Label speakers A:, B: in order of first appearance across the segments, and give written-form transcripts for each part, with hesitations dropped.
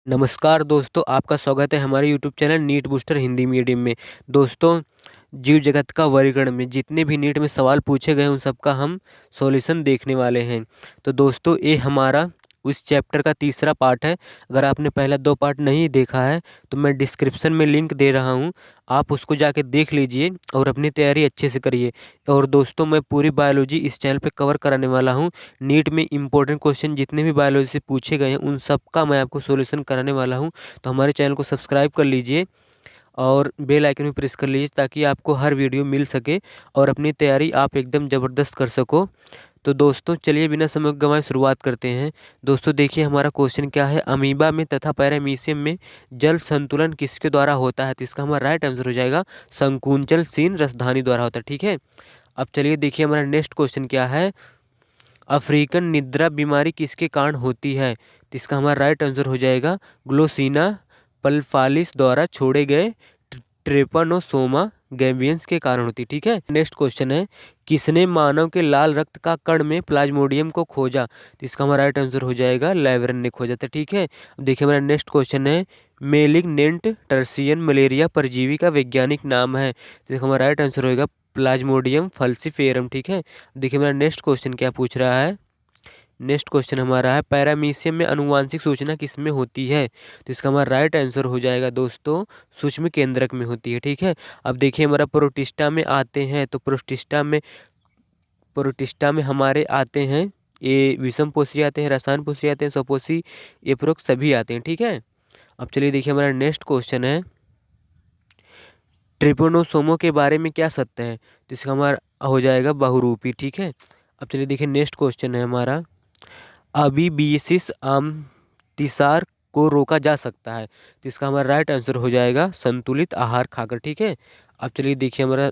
A: नमस्कार दोस्तों, आपका स्वागत है हमारे YouTube channel NEET booster Hindi medium में। दोस्तों, जीव जगत का वर्गीकरण में जितने भी नीट में सवाल पूछे गए उन सब का हम सॉल्यूशन देखने वाले हैं। तो दोस्तों, ये हमारा उस चैप्टर का तीसरा पार्ट है। अगर आपने पहला 2 पार्ट नहीं देखा है तो मैं डिस्क्रिप्शन में लिंक दे रहा हूँ, आप उसको जाके देख लीजिए और अपनी तैयारी अच्छे से करिए। और दोस्तों, मैं पूरी बायोलॉजी इस चैनल पे कवर कराने वाला हूँ। नीट में इंपॉर्टेंट क्वेश्चन जितने भी बायोलॉजी से पूछे गए हैं उन सब का मैं आपको सॉल्यूशन कराने वाला हूँ। तो हमारे चैनल को सब्सक्राइब कर लीजिए और बेल आइकन भी प्रेस कर लीजिए ताकि आपको हर वीडियो मिल सके और अपनी तैयारी आप एकदम ज़बरदस्त कर सको। तो दोस्तों, चलिए बिना समय गंवाए शुरुआत करते हैं। दोस्तों देखिए, हमारा क्वेश्चन क्या है। अमीबा में तथा पैरामीशियम में जल संतुलन किसके द्वारा होता है? तो इसका हमारा राइट आंसर हो जाएगा संकुंचल सीन रसधानी द्वारा होता है। ठीक है, अब चलिए देखिए हमारा नेक्स्ट क्वेश्चन क्या है। अफ्रीकन निद्रा बीमारी किसके कारण होती है? तो इसका हमारा राइट आंसर हो जाएगा ग्लोसिना पल्फालिस द्वारा छोड़े गए ट्रेपनोसोमा गैम्बियंस के कारण होती है। ठीक है, नेक्स्ट क्वेश्चन है। किसने मानव के लाल रक्त का कण में प्लाज्मोडियम को खोजा? तो इसका हमारा राइट आंसर हो जाएगा लेवरन ने खोजा था। ठीक है, अब देखिए हमारा नेक्स्ट क्वेश्चन है। मेलिग्नेंट टर्सियन मलेरिया परजीवी का वैज्ञानिक नाम है? तो इसका हमारा राइट आंसर होगा प्लाज्मोडियम फल्सीफेरम। ठीक है, देखिए हमारा नेक्स्ट क्वेश्चन क्या पूछ रहा है। नेक्स्ट क्वेश्चन हमारा है पैरामीशियम में अनुवांशिक सूचना किसमें होती है? तो इसका हमारा राइट आंसर हो जाएगा दोस्तों सूक्ष्म केंद्रक में होती है। ठीक है, अब देखिए हमारा प्रोटिस्टा में आते हैं। तो प्रोटिस्टा में हमारे आते हैं, ये विषम पोषी आते हैं, रसायन पोषी आते हैं, स्वपोषी, एप्रोक्स सभी आते हैं। ठीक है, अब चलिए देखिए हमारा नेक्स्ट क्वेश्चन है। ट्रिपोनोसोमो के बारे में क्या सत्य है? तो इसका हमारा हो जाएगा बहुरूपी। ठीक है, अब चलिए देखिए नेक्स्ट क्वेश्चन है हमारा। अबीबियसिस अतिसार को रोका जा सकता है? तो इसका हमारा राइट आंसर हो जाएगा संतुलित आहार खाकर। ठीक है, अब चलिए देखिए हमारा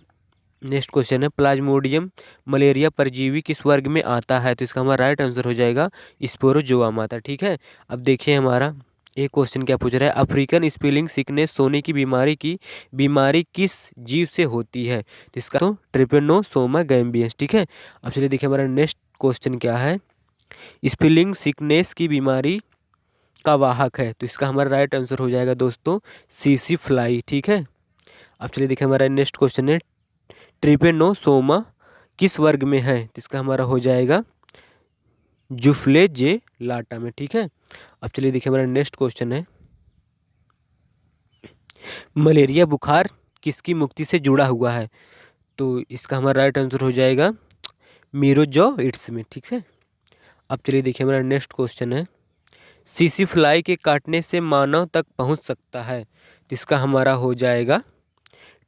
A: नेक्स्ट क्वेश्चन है। प्लाज्मोडियम मलेरिया परजीवी किस वर्ग में आता है? तो इसका हमारा राइट आंसर हो जाएगा स्पोरोजोआ माता। ठीक है, अब देखिए हमारा एक क्वेश्चन क्या पूछ रहा है। अफ्रीकन स्पिलिंग सिकनेस सोने की बीमारी किस जीव से होती है? तो इसका तो ट्रिपेनोसोमा गैम्बियंस। ठीक है, अब चलिए देखिए हमारा नेक्स्ट क्वेश्चन क्या है। स्पिलिंग सिकनेस की बीमारी का वाहक है? तो इसका हमारा राइट आंसर हो जाएगा दोस्तों सीसी फ्लाई। ठीक है, अब चलिए देखिए हमारा नेक्स्ट क्वेश्चन है। ट्रिपेनोसोमा किस वर्ग में है? तो इसका हमारा हो जाएगा जुफले जे लाटा में। ठीक है, अब चलिए देखिए हमारा नेक्स्ट क्वेश्चन है। मलेरिया बुखार किसकी मुक्ति से जुड़ा हुआ है? तो इसका हमारा राइट आंसर हो जाएगा मीरोजोइट्स में। ठीक है, अब चलिए देखिए हमारा नेक्स्ट क्वेश्चन है। सीसी फ्लाई के काटने से मानव तक पहुंच सकता है? तो इसका हमारा हो जाएगा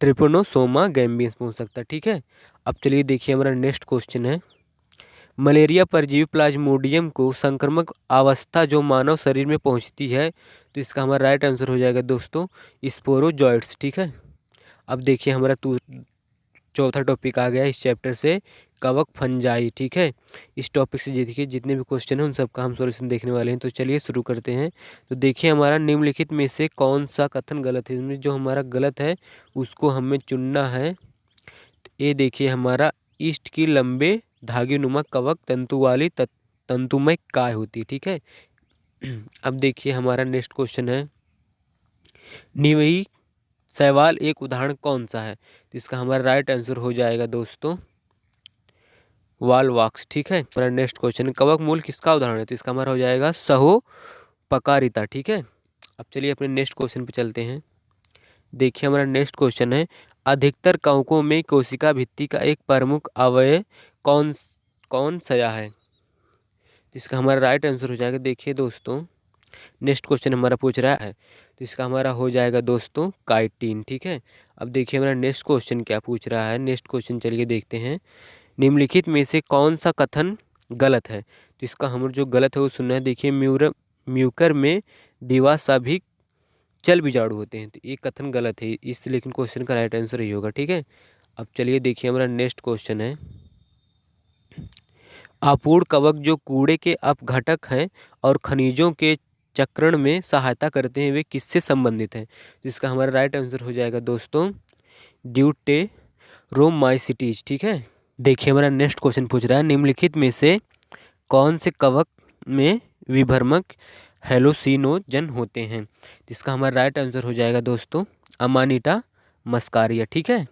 A: ट्रिपोनोसोमा गैम्बियंस पहुंच सकता है। ठीक है, अब चलिए देखिए हमारा नेक्स्ट क्वेश्चन है। मलेरिया परजीवी प्लाज्मोडियम को संक्रामक अवस्था जो मानव शरीर में पहुंचती है? तो इसका हमारा राइट आंसर हो जाएगा दोस्तों स्पोरोजॉइट्स। ठीक है, अब देखिए हमारा चौथा टॉपिक आ गया इस चैप्टर से, कवक फंजाई। ठीक है, इस टॉपिक से देखिए जितने भी क्वेश्चन हैं उन सब का हम सॉल्यूशन देखने वाले हैं। तो चलिए शुरू करते हैं। तो देखिए हमारा निम्नलिखित में से कौन सा कथन गलत है? इसमें जो हमारा गलत है उसको हमें चुनना है। तो ये देखिए हमारा ईस्ट की लंबे धागे नुमा कवक तंतु वाली तंतुमय काय होती है। ठीक है, अब देखिए हमारा नेक्स्ट क्वेश्चन है। निवई शैवाल एक उदाहरण कौन सा है? तो इसका हमारा राइट आंसर हो जाएगा दोस्तों वालवाक्स। ठीक है, हमारा नेक्स्ट क्वेश्चन है। कवक मूल किसका उदाहरण है? तो इसका हमारा हो जाएगा सहो पकारिता। ठीक है, अब चलिए अपने नेक्स्ट क्वेश्चन पे चलते हैं। देखिए हमारा नेक्स्ट क्वेश्चन है। अधिकतर कवकों में कोशिका भित्ति का एक प्रमुख अवयव कौन कौन सा है? जिसका हमारा राइट आंसर हो जाएगा, देखिए दोस्तों नेक्स्ट क्वेश्चन हमारा पूछ रहा है, तो इसका हमारा हो जाएगा दोस्तों काइटिन। ठीक है, अब देखिए हमारा नेक्स्ट क्वेश्चन क्या पूछ रहा है। नेक्स्ट क्वेश्चन चलिए देखते हैं। निम्नलिखित में से कौन सा कथन गलत है? तो इसका हम जो गलत है वो सुनना है। देखिए म्यूकर में दिवासाभिक चल बीजाणु होते हैं, तो ये कथन गलत है, इस लेकिन क्वेश्चन का राइट आंसर ही होगा। ठीक है, अब चलिए देखिए हमारा नेक्स्ट क्वेश्चन है। अपूर्ण कवक जो कूड़े के अपघटक हैं और खनिजों के चक्रण में सहायता करते हैं, वे किससे संबंधित हैं? तो इसका हमारा राइट आंसर हो जाएगा दोस्तों ड्यूटेरोमाइसिटीज। ठीक है, देखिए हमारा नेक्स्ट क्वेश्चन पूछ रहा है। निम्नलिखित में से कौन से कवक में विभर्मक हेलुसिनोजन होते हैं। इसका हमारा राइट आंसर हो जाएगा दोस्तों अमानिटा मस्कारिया। ठीक है,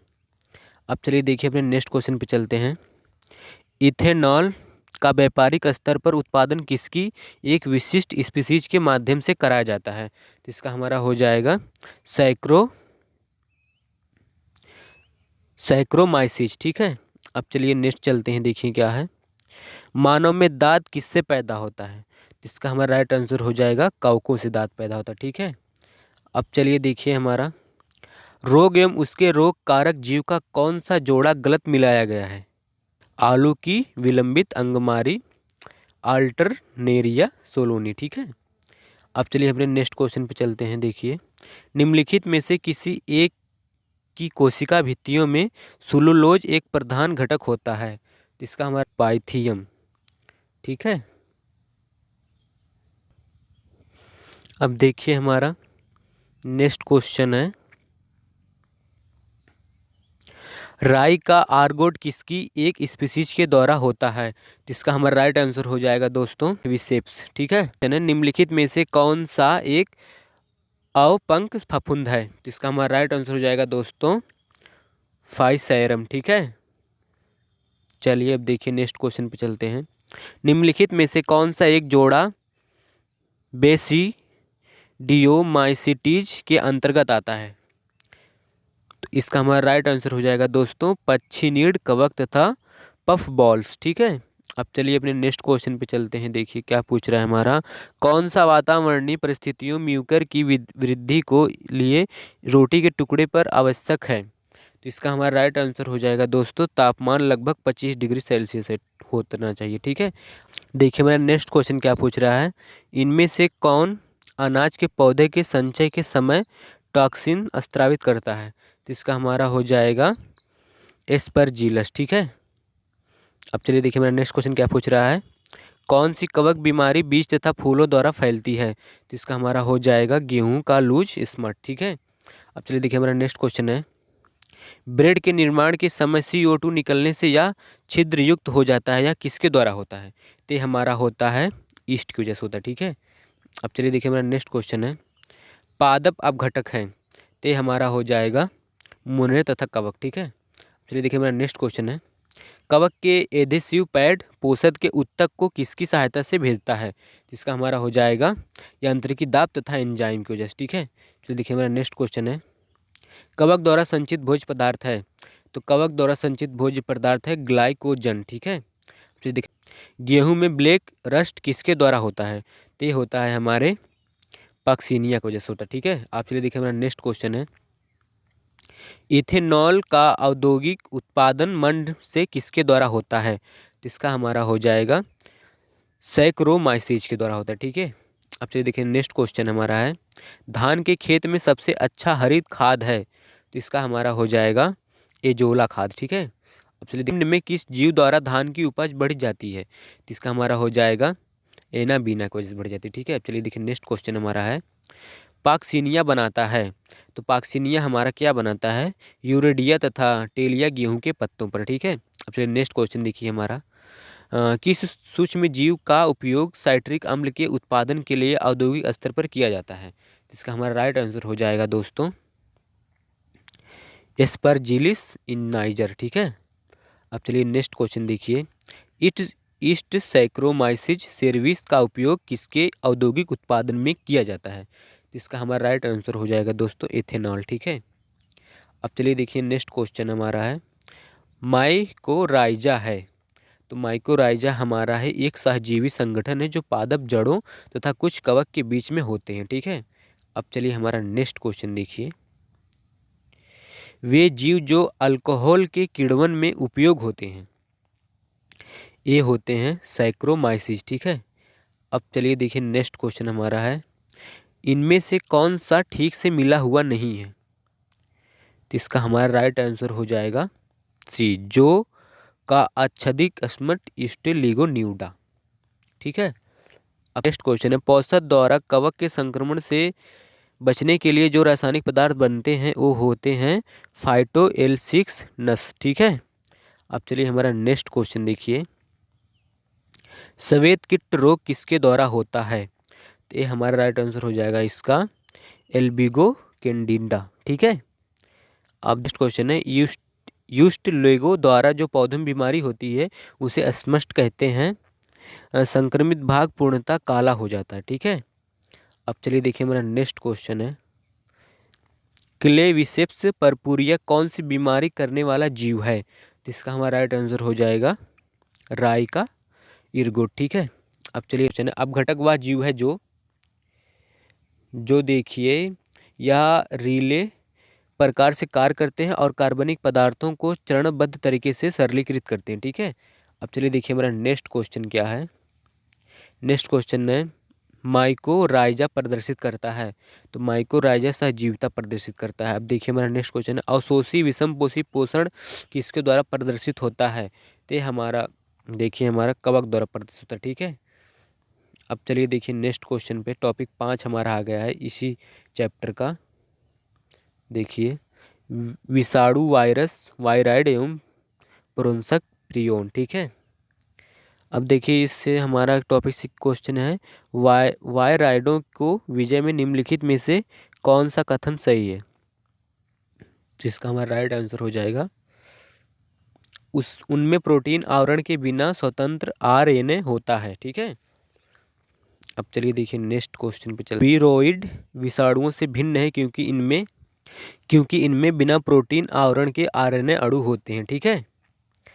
A: अब चलिए देखिए अपने नेक्स्ट क्वेश्चन पे चलते हैं। इथेनॉल का व्यापारिक स्तर पर उत्पादन किसकी एक विशिष्ट स्पीसीज के माध्यम से कराया जाता है? तो इसका हमारा हो जाएगा सैक्रोमाइसिस। ठीक है, अब चलिए नेक्स्ट चलते हैं, देखिए क्या है। मानव में दांत किससे पैदा होता है? इसका हमारा राइट आंसर हो जाएगा कवकों से दांत पैदा होता है। ठीक है, अब चलिए देखिए हमारा रोग एवं उसके रोग कारक जीव का कौन सा जोड़ा गलत मिलाया गया है? आलू की विलंबित अंगमारी, अल्टरनेरिया सोलोनी। ठीक है, अब चलिए अपने नेक्स्ट क्वेश्चन पे चलते हैं। देखिए निम्नलिखित में से किसी एक की कोशिका भित्तियों में सुलूलोज एक प्रधान घटक होता है? तो इसका हमारा पाइथियम। ठीक है, अब देखिए हमारा नेक्स्ट क्वेश्चन है, राई का आर्गोट किसकी एक स्पीसीज के द्वारा होता है? जिसका हमारा राइट आंसर हो जाएगा दोस्तों विसेप्स। ठीक है, निम्नलिखित में से कौन सा एक अवपंक फफूंद है? तो इसका हमारा राइट आंसर हो जाएगा दोस्तों फाइसेरम। ठीक है, चलिए अब देखिए नेक्स्ट क्वेश्चन पे चलते हैं। निम्नलिखित में से कौन सा एक जोड़ा बेसिडियोमाइसिटीज के अंतर्गत आता है? तो इसका हमारा राइट आंसर हो जाएगा दोस्तों पच्छिनीड, कवक तथा पफ बॉल्स। ठीक है, अब चलिए अपने नेक्स्ट क्वेश्चन पे चलते हैं। देखिए क्या पूछ रहा है हमारा, कौन सा वातावरणीय परिस्थितियों म्यूकर की वृद्धि को लिए रोटी के टुकड़े पर आवश्यक है? तो इसका हमारा राइट आंसर हो जाएगा दोस्तों तापमान लगभग 25 डिग्री सेल्सियस होना चाहिए। ठीक है, देखिए मेरा नेक्स्ट क्वेश्चन क्या पूछ रहा है, इनमें से कौन अनाज के पौधे के संचय के समय टॉक्सिन स्रावित करता है? तो इसका हमारा हो जाएगा एस्परजिलस। ठीक है, अब चलिए देखिए मेरा नेक्स्ट क्वेश्चन क्या पूछ रहा है, कौन सी कवक बीमारी बीज तथा फूलों द्वारा फैलती है? तो इसका हमारा हो जाएगा गेहूं का लूज स्मट। ठीक है, अब चलिए देखिए हमारा नेक्स्ट क्वेश्चन है, ब्रेड के निर्माण के समय CO2 निकलने से या छिद्र युक्त हो जाता है या किसके द्वारा होता है? तो ये हमारा होता है ईस्ट की वजह से होता है। ठीक है, अब चलिए देखिए मेरा नेक्स्ट क्वेश्चन है, पादप अपघटक हैं, तो ये हमारा हो जाएगा मुनरे तथा कवक। ठीक है, चलिए देखिए मेरा नेक्स्ट क्वेश्चन है, कवक के एडेसिव पैड पोषक के उत्तक को किसकी सहायता से भेजता है? जिसका हमारा हो जाएगा यांत्रिकी दाब तथा एंजाइम की वजह से। ठीक है, चलिए देखिए मेरा नेक्स्ट क्वेश्चन है, कवक द्वारा संचित भोज्य पदार्थ है, तो कवक द्वारा संचित भोज्य पदार्थ है ग्लाइकोजन। ठीक है, चलिए देखिए गेहूं में ब्लैक रस्ट किसके द्वारा होता है? तो ये होता है हमारे पक्सिनिया की वजह से होता है। ठीक है, आप चलिए देखिए मेरा नेक्स्ट क्वेश्चन है, इथेनॉल का औद्योगिक उत्पादन मंड से किसके द्वारा होता है? तो इसका हमारा हो जाएगा सैक्रोमाइसिस के द्वारा होता है। ठीक है, अब चलिए देखिए नेक्स्ट क्वेश्चन हमारा है, धान के खेत में सबसे अच्छा हरित खाद है? तो इसका हमारा हो जाएगा एजोला खाद। ठीक है, अब चलिए निम्न में किस जीव द्वारा धान की उपज बढ़ जाती है? तो इसका हमारा हो जाएगा एना बीना की वजह से बढ़ जाती है। ठीक है, अब चलिए देखिए नेक्स्ट क्वेश्चन हमारा है, पाक्सिनिया बनाता है, तो पाक्सिनिया हमारा क्या बनाता है? यूरेडिया तथा टेलिया गेहूं के पत्तों पर। ठीक है, अब चलिए नेक्स्ट क्वेश्चन देखिए हमारा, किस सूक्ष्म जीव का उपयोग साइट्रिक अम्ल के उत्पादन के लिए औद्योगिक स्तर पर किया जाता है? इसका हमारा राइट आंसर हो जाएगा दोस्तों एस्परजिलिस इन नाइजर। ठीक है, अब चलिए नेक्स्ट क्वेश्चन देखिए, ईस्ट सैक्रोमाइसिस सेर्विस का उपयोग किसके औद्योगिक उत्पादन में किया जाता है? इसका हमारा राइट आंसर हो जाएगा दोस्तों एथेनॉल। ठीक है, अब चलिए देखिए नेक्स्ट क्वेश्चन हमारा है, माइकोराइजा है, तो माइकोराइजा हमारा है एक सहजीवी संगठन है जो पादप जड़ों तथा कुछ कवक के बीच में होते हैं। ठीक है, अब चलिए हमारा नेक्स्ट क्वेश्चन देखिए, वे जीव जो अल्कोहल के किण्वन में उपयोग होते हैं, ये होते हैं सैक्रोमाइसिस। ठीक है, अब चलिए देखिए नेक्स्ट क्वेश्चन हमारा है, इनमें से कौन सा ठीक से मिला हुआ नहीं है? तो इसका हमारा राइट आंसर हो जाएगा सी, जो का आच्छादित स्मट स्टेलिगोन्यूडा। ठीक है, अब नेक्स्ट क्वेश्चन है, पोषक द्वारा कवक के संक्रमण से बचने के लिए जो रासायनिक पदार्थ बनते हैं वो होते हैं फाइटोएल6 नस। ठीक है, अब चलिए हमारा नेक्स्ट क्वेश्चन देखिए, सफेद कीट रोग किसके द्वारा होता है? तो ये हमारा राइट आंसर हो जाएगा इसका एल्बिगो कैंडिडा। ठीक है। अब नेक्स्ट क्वेश्चन है, यूस्ट लेगो द्वारा जो पौधों में बीमारी होती है उसे अस्मस्ट कहते हैं। संक्रमित भाग पूर्णतः काला हो जाता है। ठीक है। अब चलिए देखिए हमारा नेक्स्ट क्वेश्चन है, क्लेविसेप्स परपुरिया कौन सी बीमारी करने वाला जीव है? तो इसका हमारा राइट आंसर हो जाएगा राई का इर्गोट। ठीक है। अब चलिए क्वेश्चन है, अपघटक वह जीव है जो देखिए या रिले प्रकार से कार्य करते हैं और कार्बनिक पदार्थों को चरणबद्ध तरीके से सरलीकृत करते हैं। ठीक है। अब चलिए देखिए हमारा नेक्स्ट क्वेश्चन क्या है। नेक्स्ट क्वेश्चन है, माइकोराइजा प्रदर्शित करता है। तो माइकोराइजा सहजीविता प्रदर्शित करता है। अब देखिए हमारा नेक्स्ट क्वेश्चन है, अवशोषी विषमपोषी पोषण किसके द्वारा प्रदर्शित होता है? तो ये हमारा देखिए हमारा कवक द्वारा प्रदर्शित होता है। ठीक है। अब चलिए देखिए नेक्स्ट क्वेश्चन पे, टॉपिक 5 हमारा आ गया है इसी चैप्टर का। देखिए विषाणु वायरस वायराइड एवं प्रोंसक प्रियोन। ठीक है। अब देखिए इससे हमारा टॉपिक क्वेश्चन है, वायराइडों को विजय में निम्नलिखित में से कौन सा कथन सही है? जिसका हमारा राइट आंसर हो जाएगा उनमें प्रोटीन आवरण के बिना स्वतंत्र आरएनए होता है। ठीक है। अब चलिए देखिए नेक्स्ट क्वेश्चन पे चलते हैं। वीरोइड विषाणुओं से भिन्न है क्योंकि इनमें बिना प्रोटीन आवरण के आरएनए अणु होते हैं। ठीक है।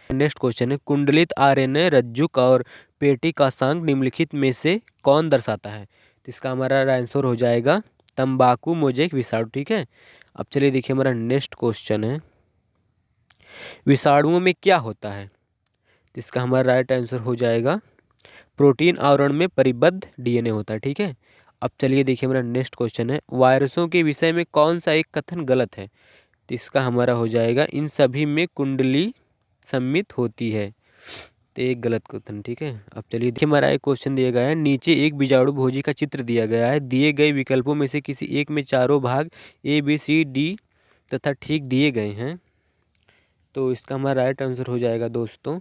A: नेक्स्ट क्वेश्चन है, कुंडलित आरएनए रज्जुक और पेटी का सांग निम्नलिखित में से कौन दर्शाता है? तो इसका हमारा आंसर हो जाएगा तंबाकू मोजेक विषाणु। ठीक है। अब चलिए देखिए हमारा नेक्स्ट क्वेश्चन है, विषाणुओं में क्या होता है? तो इसका हमारा राइट आंसर हो जाएगा प्रोटीन आवरण में परिबद्ध डीएनए होता है। ठीक है। अब चलिए देखिए हमारा नेक्स्ट क्वेश्चन है, वायरसों के विषय में कौन सा एक कथन गलत है? तो इसका हमारा हो जाएगा इन सभी में कुंडली सम्मित होती है। तो एक गलत कथन। ठीक है। अब चलिए देखिए हमारा एक क्वेश्चन दिया गया है, नीचे एक बीजाणु भोजी का चित्र दिया गया है, दिए गए विकल्पों में से किसी एक में चारों भाग ए बी सी डी तथा ठीक दिए गए हैं। तो इसका हमारा राइट आंसर हो जाएगा दोस्तों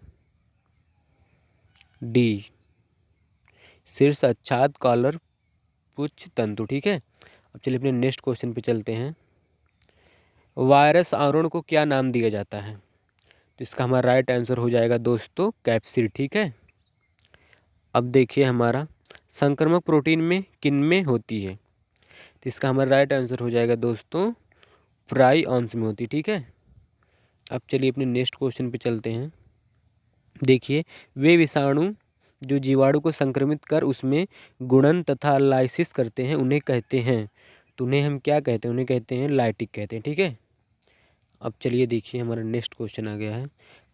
A: डी, शीर्ष अच्छाद कॉलर पुच्छ तंतु। ठीक है। अब चलिए अपने नेक्स्ट क्वेश्चन पे चलते हैं, वायरस आवरण को क्या नाम दिया जाता है? तो इसका हमारा राइट आंसर हो जाएगा दोस्तों कैप्सिड। ठीक है। अब देखिए हमारा संक्रामक प्रोटीन में किनमें होती है? तो इसका हमारा राइट आंसर हो जाएगा दोस्तों प्राइऑन्स में होती। ठीक है। अब चलिए अपने नेक्स्ट क्वेश्चन पे चलते हैं। देखिए वे विषाणु जो जीवाणु को संक्रमित कर उसमें गुणन तथा लाइसिस करते हैं उन्हें कहते हैं, तो उन्हें हम क्या कहते हैं? उन्हें कहते हैं लाइटिक कहते हैं। ठीक है। अब चलिए देखिए हमारा नेक्स्ट क्वेश्चन आ गया है,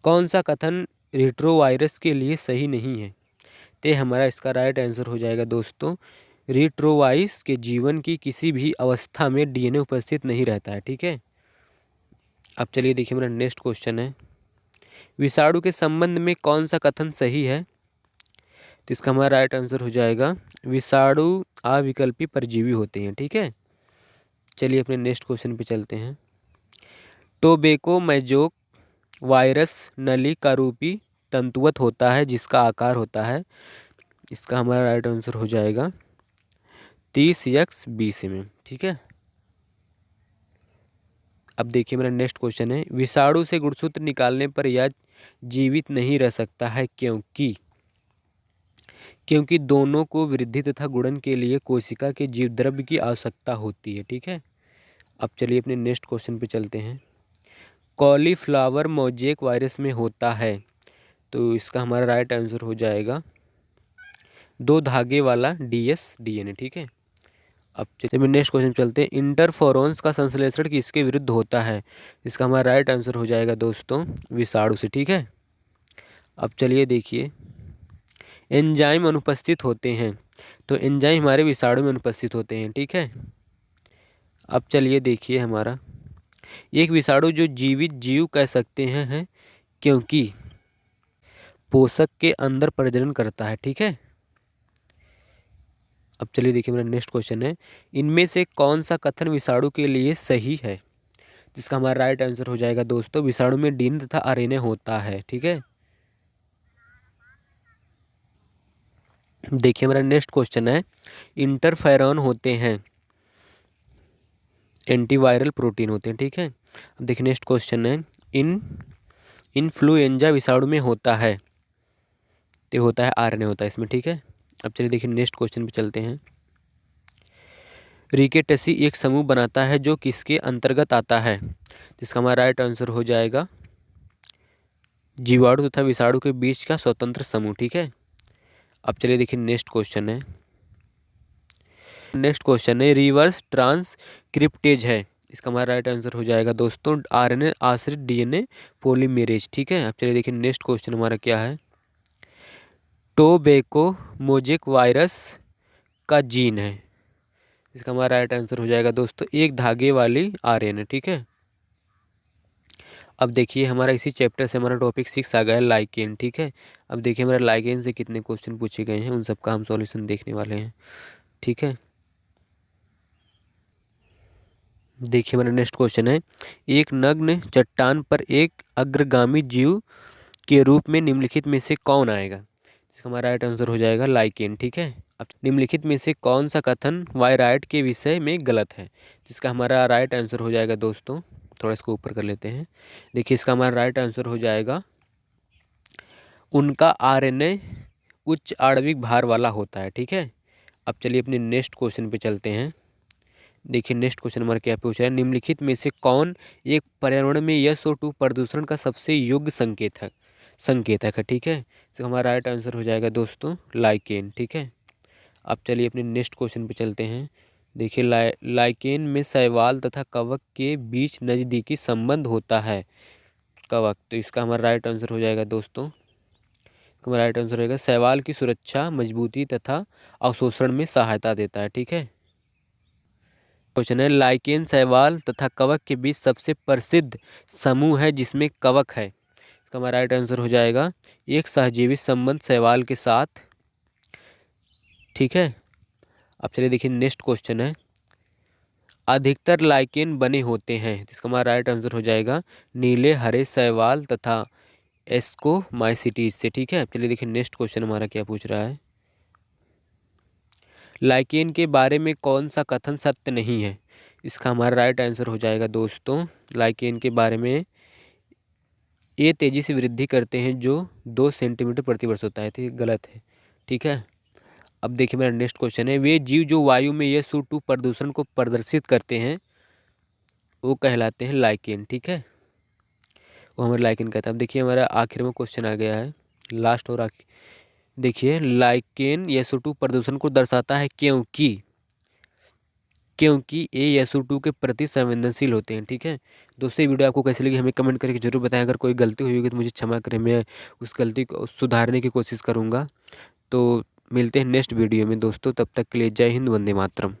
A: कौन सा कथन रिट्रोवायरस के लिए सही नहीं है? तो हमारा इसका राइट आंसर हो जाएगा दोस्तों रिट्रोवायरस के जीवन की किसी भी अवस्था में डीएनए उपस्थित नहीं रहता है। ठीक है। अब चलिए देखिए हमारा नेक्स्ट क्वेश्चन है, विषाणु के संबंध में कौन सा कथन सही है? तो इसका हमारा राइट आंसर हो जाएगा विषाणु अविकल्पी परजीवी होते हैं। ठीक है। चलिए अपने नेक्स्ट क्वेश्चन पे चलते हैं, टोबैको मैजोक वायरस नली का रूपी तंतुवत होता है जिसका आकार होता है। इसका हमारा राइट आंसर हो जाएगा 30x20 mm। ठीक है। अब देखिए मेरा नेक्स्ट क्वेश्चन है, विषाणु से गुणसूत्र निकालने पर यह जीवित नहीं रह सकता है क्योंकि दोनों को वृद्धि तथा गुणन के लिए कोशिका के जीवद्रव्य की आवश्यकता होती है। ठीक है। अब चलिए अपने नेक्स्ट क्वेश्चन पे चलते हैं, कॉलीफ्लावर मोजेक वायरस में होता है। तो इसका हमारा राइट आंसर हो जाएगा 2 धागे वाला DS DNA। ठीक है। अब चलिए नेक्स्ट क्वेश्चन चलते हैं, इंटरफेरोन्स का संश्लेषण किसके विरुद्ध होता है? इसका हमारा राइट आंसर हो जाएगा दोस्तों विषाणु से। ठीक है। अब चलिए देखिए एंजाइम अनुपस्थित होते हैं, तो एंजाइम हमारे विषाणु में अनुपस्थित होते हैं। ठीक है। अब चलिए देखिए हमारा एक विषाणु जो जीवित जीव कह सकते हैं क्योंकि पोषक के अंदर प्रजनन करता है। ठीक है। अब चलिए देखिए मेरा नेक्स्ट क्वेश्चन है, इनमें से कौन सा कथन विषाणु के लिए सही है? जिसका हमारा राइट आंसर हो जाएगा दोस्तों विषाणु में डीएनए तथा आरएनए होता है। ठीक है। देखिए हमारा नेक्स्ट क्वेश्चन है, इंटरफेरॉन होते हैं एंटीवायरल प्रोटीन होते हैं, ठीक है। अब देखिए नेक्स्ट क्वेश्चन है, इन इन्फ्लुएंजा विषाणु में होता है, तो होता है आरएनए होता है इसमें, ठीक है। अब चलिए देखिए नेक्स्ट क्वेश्चन पे चलते हैं। रिकेटसी एक समूह बनाता है जो किसके अंतर्गत आता है, जिसका हमारा राइट आंसर हो जाएगा जीवाणु तथा विषाणु के बीच का स्वतंत्र समूह, ठीक है। अब चलिए देखिए नेक्स्ट क्वेश्चन है, रिवर्स ट्रांसक्रिप्टेज है, इसका हमारा राइट आंसर हो जाएगा दोस्तों आरएनए आश्रित डीएनए पॉलीमेरेज, ठीक है। अब चलिए देखिए नेक्स्ट क्वेश्चन हमारा क्या है, टोबैको मोजेक वायरस का जीन है, इसका हमारा राइट आंसर हो जाएगा दोस्तों एक धागे वाली आरएनए, ठीक है। अब देखिए हमारा इसी चैप्टर से हमारा टॉपिक 6 आ गया है लाइकेन, ठीक है। अब देखिए हमारा लाइकेन से कितने क्वेश्चन पूछे गए हैं उन सब का हम सॉल्यूशन देखने वाले हैं, ठीक है। देखिए हमारा नेक्स्ट क्वेश्चन है, एक नग्न चट्टान पर एक अग्रगामी जीव के रूप में निम्नलिखित में से कौन आएगा, इसका हमारा राइट आंसर हो जाएगा लाइकेन, ठीक है। अब निम्नलिखित में से कौन सा कथन वायराइट के विषय में गलत है, जिसका हमारा राइट आंसर हो जाएगा दोस्तों, थोड़ा इसको ऊपर कर लेते हैं। देखिए इसका हमारा राइट आंसर हो जाएगा उनका आरएनए उच्च आणविक भार वाला होता है, ठीक है। अब चलिए अपने नेक्स्ट क्वेश्चन पे चलते हैं। देखिए नेक्स्ट क्वेश्चन हमारा क्या पूछ रहा है, निम्नलिखित में से कौन एक पर्यावरण में SO2 प्रदूषण का सबसे योग्य संकेतक है, ठीक है। तो हमारा राइट आंसर हो जाएगा दोस्तों लाइकेन, ठीक है। अब चलिए अपने नेक्स्ट क्वेश्चन पे चलते हैं। देखिए लाइकेन में शैवाल तथा कवक के बीच नज़दीकी संबंध होता है, कवक, तो इसका हमारा राइट आंसर हो जाएगा दोस्तों, हमारा राइट आंसर रहेगा शैवाल की सुरक्षा, मजबूती तथा अवशोषण में सहायता देता है, ठीक है। क्वेश्चन है, लाइकेन शैवाल तथा कवक के बीच सबसे प्रसिद्ध समूह है जिसमें कवक है, इसका हमारा राइट आंसर हो जाएगा एक सहजीवी संबंध शैवाल के साथ, ठीक है। अब चलिए देखिए नेक्स्ट क्वेश्चन है, अधिकतर लाइकेन बने होते हैं, जिसका हमारा राइट आंसर हो जाएगा नीले हरे शैवाल तथा एस्कोमाइसिटीज से, ठीक है। चलिए देखिए नेक्स्ट क्वेश्चन हमारा क्या पूछ रहा है, लाइकेन के बारे में कौन सा कथन सत्य नहीं है, इसका हमारा राइट आंसर हो जाएगा दोस्तों लाइकेन के बारे में ये तेज़ी से वृद्धि करते हैं जो 2 सेंटीमीटर प्रति वर्ष होता है, तो ये गलत है, ठीक है। अब देखिए मेरा नेक्स्ट क्वेश्चन है, वे जीव जो वायु में SO2 प्रदूषण को प्रदर्शित करते हैं वो कहलाते हैं लाइकेन, ठीक है, वो हमारे लाइकेन कहता है। अब देखिए हमारा आखिर में क्वेश्चन आ गया है, लास्ट और आखिर। देखिए लाइकेन SO2 प्रदूषण को दर्शाता है क्योंकि ये SO2 के प्रति संवेदनशील होते हैं, ठीक है। दोस्तों ये वीडियो आपको कैसी लगी हमें कमेंट करके जरूर बताएं, अगर कोई गलती हुई होगी तो मुझे क्षमा करें, मैं उस गलती को सुधारने की कोशिश करूँगा। तो मिलते हैं नेक्स्ट वीडियो में दोस्तों, तब तक के लिए जय हिंद, वंदे मातरम।